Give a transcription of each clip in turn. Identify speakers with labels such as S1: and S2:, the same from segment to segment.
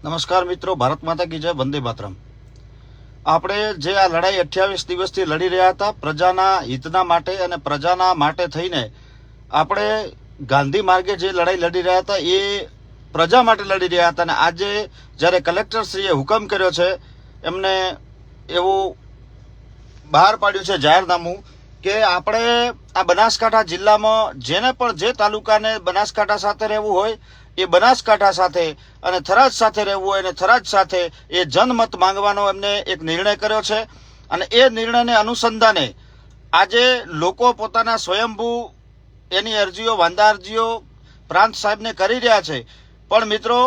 S1: નમસ્કાર મિત્રો, ભારત માતા કી જય, વંદે માતરમ। આપણે જે આ લડાઈ 28 દિવસથી લડી રહ્યા હતા પ્રજાના હિતના માટે અને પ્રજાના માટે થઈને આપણે ગાંધી માર્ગે જે લડાઈ લડી રહ્યા હતા એ પ્રજા માટે લડી રહ્યા હતા અને આજે જ્યારે કલેક્ટરશ્રીએ હુકમ કર્યો છે, એમને એવું બહાર પાડ્યું છે જાહેરનામું કે આપણે આ બનાસકાંઠા જિલ્લામાં જેને પણ જે તાલુકાને બનાસકાંઠા સાથે રહેવું હોય એ બનાસકાંઠા સાથે અને થરાદ સાથે રહેવું હોય અને થરાદ સાથે એ જનમત માંગવાનો એમને એક નિર્ણય કર્યો છે અને એ નિર્ણયને અનુસંધાને આજે લોકો પોતાના સ્વયંભૂ એની અરજીઓ, વાંધા અરજીઓ પ્રાંત સાહેબને કરી રહ્યા છે। પણ મિત્રો,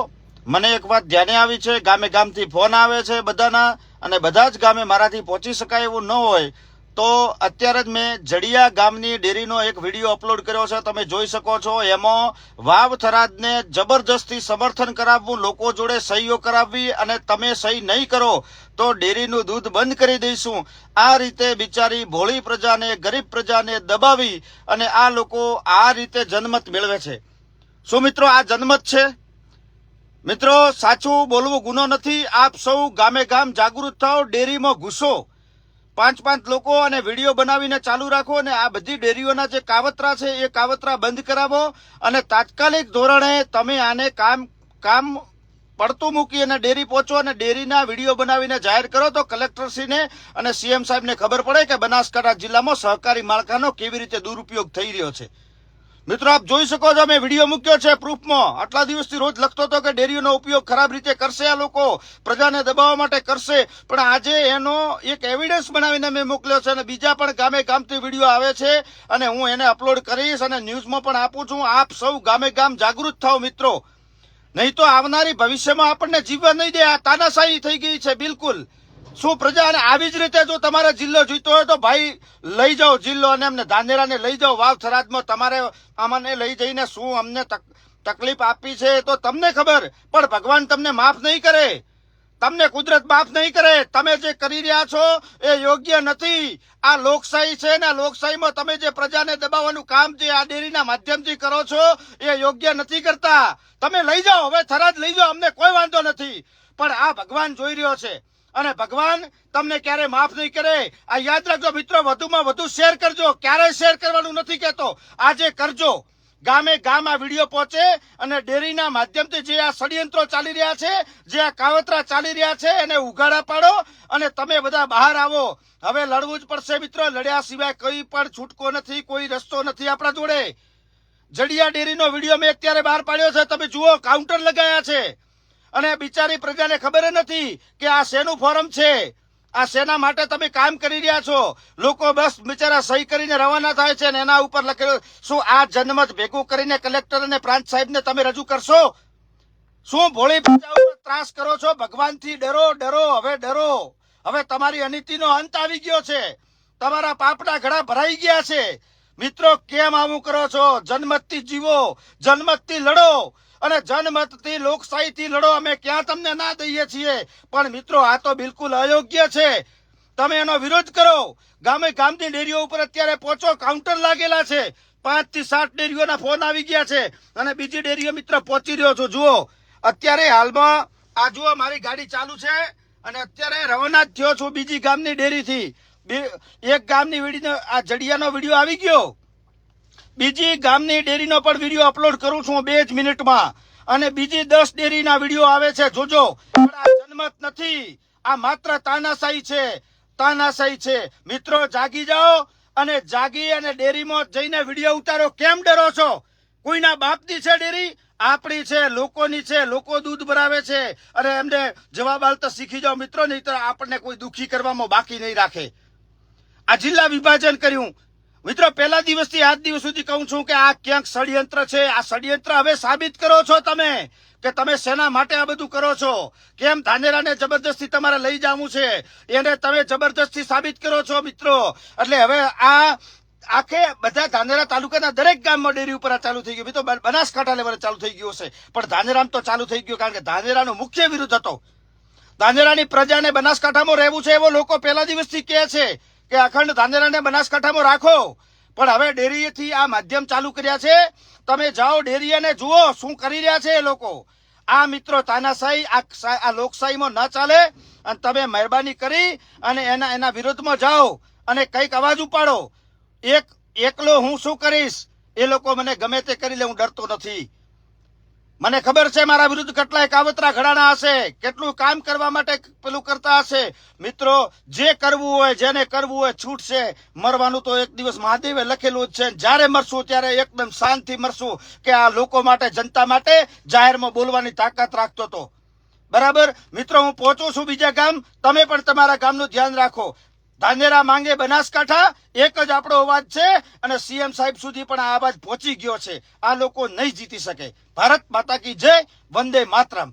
S1: મને એક વાત ધ્યાને આવી છે, ગામે ગામથી ફોન આવે છે બધાના અને બધા જ ગામે મારાથી પહોંચી શકાય એવું ન હોય તો અત્યારે જ મેં જડિયા ગામની ડેરીનો એક વિડીયો અપલોડ કર્યો છે, તમે જોઈ શકો છો। એમાં વાવ થરાદને જબરજસ્તી સમર્થન કરાવવું, લોકો જોડે સહીઓ કરાવવી અને તમે સહી નહીં કરો તો ડેરીનું દૂધ બંધ કરી દઈશું, આ રીતે બિચારી ભોળી પ્રજાને, ગરીબ પ્રજાને દબાવી અને આ લોકો આ રીતે જનમત મેળવે છે। શું મિત્રો આ જનમત છે? મિત્રો, સાચું બોલવું ગુનો નથી। આપ સૌ ગામે ગામ જાગૃત થાઓ, ડેરીમાં ઘૂસો, 5-5 લોકો અને વિડીયો બનાવીને ચાલુ રાખો અને આ બધી ડેરીઓના જે કાવતરા છે એ કાવતરા બંધ કરાવો અને તાત્કાલિક ધોરણે તમે આને કામ પડતું મૂકી અને ડેરી પહોંચો અને ડેરીના વિડીયો બનાવીને જાહેર કરો તો કલેક્ટરશ્રીને અને સીએમ સાહેબને ખબર પડે કે બનાસકાંઠા જિલ્લામાં સહકારી માળખાનો કેવી રીતે દુરુપયોગ થઈ રહ્યો છે। મિત્રો, આપ જોઈ શકો છો, મેં વિડીયો મૂક્યો છે પ્રૂફમાં। આટલા દિવસથી રોજ લખતો હતો કે ડેરીઓનો ઉપયોગ ખરાબ રીતે કરશે આ લોકો, પ્રજાને દબાવવા માટે કરશે, પણ આજે એનો એક એવિડન્સ બનાવીને મેં મોકલ્યો છે અને બીજા પણ ગામે ગામથી વિડીયો આવે છે અને હું એને અપલોડ કરીશ અને ન્યૂઝમાં પણ આપું છું। આપ સૌ ગામે ગામ જાગૃત થાઓ મિત્રો, નહીં તો આવનારી ભવિષ્યમાં આપણને જીવવા નહીં દે। આ તાનાશાહી થઈ ગઈ છે બિલકુલ। શું પ્રજા? અને આવી જ રીતે જો તમારે જિલ્લો જોઈતો હોય તો ભાઈ લઈ જાઓ જિલ્લો અને અમને ધાનેરાને લઈ જાઓ, વાવ થરાદમાં તમારે અમને લઈ જઈને શું અમને તકલીફ આપી છે તો તમને ખબર, પણ ભગવાન તમને માફ નહીં કરે, તમને કુદરત માફ નહીં કરે। તમે જે કરી રહ્યા છો એ યોગ્ય નથી। આ લોકશાહી છે ને, આ લોકશાહીમાં તમે જે પ્રજાને દબાવવાનું કામ જે આ ડેરીના માધ્યમથી કરો છો એ યોગ્ય નથી કરતા। તમે લઈ જાઓ, હવે થરાદ લઈ જાઓ, અમને કોઈ વાંધો નથી, પણ આ ભગવાન જોઈ રહ્યો છે અને ભગવાન તમને ક્યારે માફ નહીં કરે। આ યાદ રાખજો મિત્રો, વધુમાં વધુ શેર કરજો, ક્યારેય શેર કરવાનું નથી કહેતો, આજે કરજો। ગામે ગામ આ વિડીયો પહોંચે અને ડેરીના માધ્યમથી જે આ ષડયંત્રો ચાલી રહ્યા છે, જે આ કાવતરા ચાલી રહ્યા છે એને ઉઘાડા પાડો અને તમે બધા બહાર આવો। હવે લડવું જ પડશે મિત્રો, લડ્યા સિવાય કોઈ પણ છૂટકો નથી, કોઈ રસ્તો નથી આપણા જોડે। જડિયા ડેરીનો વિડીયો મેં અત્યારે બહાર પાડ્યો છે, તમે જુઓ, કાઉન્ટર લગાયા છે અને બિચારી પ્રજાને ખબર નથી કે આ શેનું ફોરમ છે, આ શેના માટે તમે કામ કરી રહ્યા છો। લોકો બસ બિચારા સહી કરીને રવાના થાય છે અને એના ઉપર લખેલું, શું આ જનમત ભેગું કરીને કલેક્ટર અને પ્રાંત સાહેબને તમે રજૂ કરશો? શું ભોળી પ્રજા ઉપર ત્રાસ કરો છો? ભગવાનથી ડરો, ડરો, હવે ડરો। હવે તમારી અનીતિનો અંત આવી ગયો છે, તમારા પાપના ઘડા ભરાઈ ગયા છે। મિત્રો, કેમ આવું કરો છો? જનમતથી જીવો, જનમતથી લડો અને જનમતથી, લોકશાહીથી લડો। અમે ક્યાં તમને ના દઈએ છીએ, પણ મિત્રો આ તો બિલકુલ અયોગ્ય છે, તમે એનો વિરોધ કરો। ગામે ગામની ડેરીઓ ઉપર અત્યારે પહોંચો, કાઉન્ટર લાગેલા છે, 5 થી 7 ડેરીઓના ફોન આવી ગયા છે અને બીજી ડેરીઓ મિત્ર પહોંચી રહ્યો છું। જુઓ, અત્યારે હાલમાં આ જુઓ, મારી ગાડી ચાલુ છે અને અત્યારે રવાના જ થયો છું બીજી ગામની ડેરીથી। એક ગામની વિડીયો, આ જડિયાનો વિડીયો આવી ગયો, બીજી ગામની ડેરીનો પણ વિડીયો અપલોડ કરું છું 2 જ મિનિટમાં અને બીજી 10 ડેરીના વિડીયો આવે છે, જોજો। પણ આ જનમત નથી, આ માત્ર તાનાશાહી છે, તાનાશાહી છે। મિત્રો, જાગી જાઓ અને જાગી અને ડેરીમાં જઈને વિડીયો ઉતારો। કેમ ડરો છો? કોઈના બાપની છે ડેરી? આપણી છે, લોકોની છે, લોકો દૂધ ભરાવે છે અને એમને જવાબ આલતા શીખી જાઓ મિત્રો, નહીં તો આપણને કોઈ દુખી કરવામાં બાકી નહીં રાખે। આ જિલ્લા વિભાજન કર્યું મિત્રો, પહેલા દિવસથી આજ દિવસ સુધી કહું છું કે આ ક્યાંક ષડયંત્ર છે। આ ષડયંત્ર હવે સાબિત કરો છો તમે કે તમે શેના માટે આ બધું કરો છો। કેમ ધાનેરાને જબરદસ્તી તમારે લઈ જવું છે, એને તમે જબરદસ્તી સાબિત કરો છો મિત્રો। એટલે હવે આ આખે બધા ધાનેરા તાલુકાના દરેક ગામમાં ડેરી ઉપર આ ચાલુ થઈ ગયું। તો બનાસકાંઠા લેવલે ચાલુ થઈ ગયું હશે, પણ ધાનેરામાં તો ચાલુ થઈ ગયું, કારણ કે ધાનેરાનો મુખ્ય વિરોધ હતો। ધાનેરાની પ્રજાને બનાસકાંઠામાં રહેવું છે એવો લોકો પહેલા દિવસથી કહે છે કે અખંડ ધાનેરાને બનાસકાંઠામાં રાખો, પણ હવે ડેરીથી આ માધ્યમ ચાલુ કર્યા છે। તમે જાઓ ડેરી અને જુઓ શું કરી રહ્યા છે એ લોકો। આ મિત્રો તાનાશાહી આ લોકશાહીમાં ન ચાલે અને તમે મહેરબાની કરી અને એના વિરોધમાં જાઓ અને કંઈક અવાજ ઉપાડો. એકલો હું શું કરીશ? એ લોકો મને ગમે તે કરી લે, હું ડરતો નથી. મને ખબર છે મારા વિરુદ્ધ કેટલાય કાવતરા ઘડાના હશે, કેટલું કામ કરવા માટે પેલું કરતા હશે. મિત્રો, જે કરવું હોય, જેને કરવું હોય છૂટ છે. મરવાનું તો એક દિવસ મહાદેવે લખેલું જ છે. જ્યારે મરશું ત્યારે એકદમ શાંતિથી મરશું કે આ લોકો માટે, જનતા માટે જાહેરમાં બોલવાની તાકાત રાખતો હતો. બરાબર મિત્રો, હું પહોંચું છું બીજા ગામ. તમે પણ તમારા ગામનું ધ્યાન રાખો. ધાનેરા માંગે બનાસકાંઠા એક જ આપણો અવાજ છે અને સીએમ સાહેબ સુધી પણ આ અવાજ પહોંચી ગયો છે. આ લોકો નહીં જીતી શકે. ભારત માતા કી જય. વંદે માતરમ.